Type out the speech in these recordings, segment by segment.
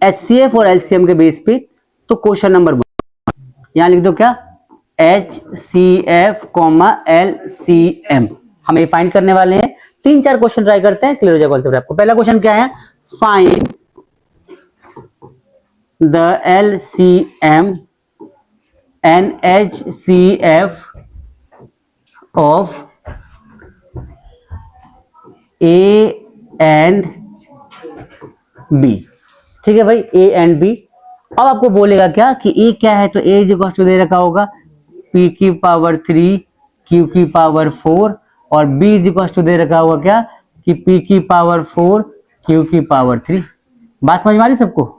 HCF और LCM के base पे, तो क्वेश्चन नंबर यहां लिख दो क्या, HCF, LCM हम ये फाइंड करने वाले हैं। 3-4 क्वेश्चन ट्राई करते हैं, क्लियर हो जाएगा कॉन्सेप्ट आपको। पहला क्वेश्चन क्या है, find the LCM and HCF of A and B। ठीक है भाई, A एंड B। अब आपको बोलेगा क्या कि A क्या है, तो A इज इक्वल टू दे रखा होगा P की पावर 3 Q की पावर 4, और B इज इक्वल टू दे रखा होगा क्या कि P की पावर 4 Q की पावर 3। बात समझ में आ रही सबको?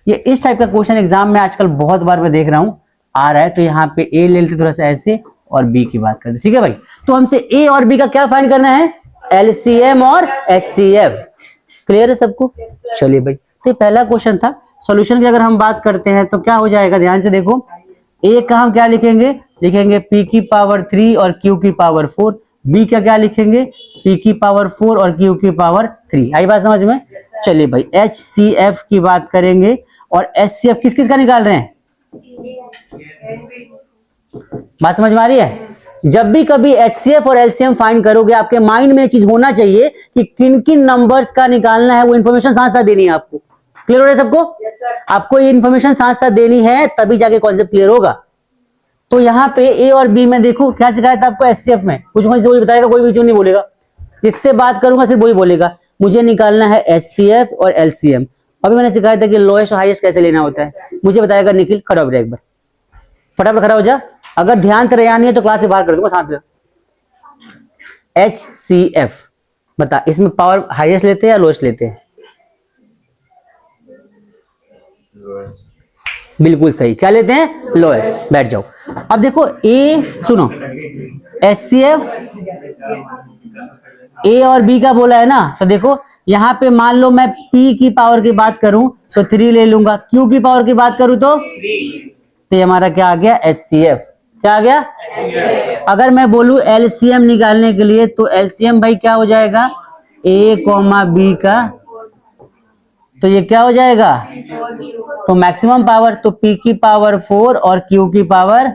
ये इस टाइप का क्वेश्चन एग्जाम में आजकल बहुत बार मैं देख रहा हूं आ रहा है, तो यहाँ पे A ले लेते थोड़ा सा ऐसे और B की बात करते। ठीक है भाई, तो हमसे A और B का क्या फाइंड करना है, LCM और HCF। क्लियर है सबको? चलिए भाई, तो पहला क्वेश्चन था। सॉल्यूशन की अगर हम बात करते हैं तो क्या हो जाएगा, ध्यान से देखो। A का हम क्या लिखेंगे, लिखेंगे P की पावर 3 और Q की पावर 4। B का क्या लिखेंगे, P की पावर 4 और Q की पावर 3। आई बात समझ में? चलिए भाई, HCF की बात करेंगे, और HCF किस किस का निकाल रहे हैं, बात समझ में आ रही है? जब भी कभी HCF और LCM फाइंड करोगे, आपके माइंड में चीज होना चाहिए कि किन किन नंबर्स का निकालना है, वो इन्फॉर्मेशन साथ साथ देनी है आपको। क्लियर हो रहा है सबको? आपको ये इन्फॉर्मेशन साथ साथ देनी है, तभी जाके कॉन्सेप्ट क्लियर होगा। तो यहाँ पे A और B में देखो क्या सिखाया था आपको, HCF में कुछ वही बताएगा, कोई भी नहीं बोलेगा। जिससे बात करूंगा सिर्फ वही बोलेगा, मुझे निकालना है HCF और LCM। अभी मैंने सिखाया था कि लोएस्ट और हाईएस्ट कैसे लेना होता है, मुझे बताएगा निखिल। खड़ा हो जाए एक बार, फटाफट खड़ा हो जा। अगर ध्यान तेरा यहाँ नहीं है तो क्लास से बाहर कर दूंगा साथ में। HCF बता, इसमें पावर हाईएस्ट लेते हैं या लोएस्ट लेते हैं? बिल्कुल सही, क्या लेते हैं, लोएस्ट। बैठ जाओ। अब देखो A, सुनो, HCF A और B का बोला है ना, तो देखो यहाँ पे मान लो मैं P की पावर की बात करूं तो 3 ले लूंगा, Q की पावर की बात करूं तो ये हमारा क्या आ गया, HCF। क्या आ गया? अगर मैं बोलूं LCM निकालने के लिए, तो LCM भाई क्या हो जाएगा, A, B का, तो ये क्या हो जाएगा, तो मैक्सिमम पावर, तो P की पावर 4 और Q की पावर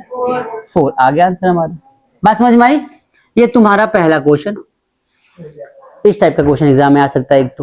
4। आ गया आंसर हमारा। बात समझ में आई? ये तुम्हारा पहला क्वेश्चन। इस टाइप का क्वेश्चन एग्जाम में आ सकता है एक तो।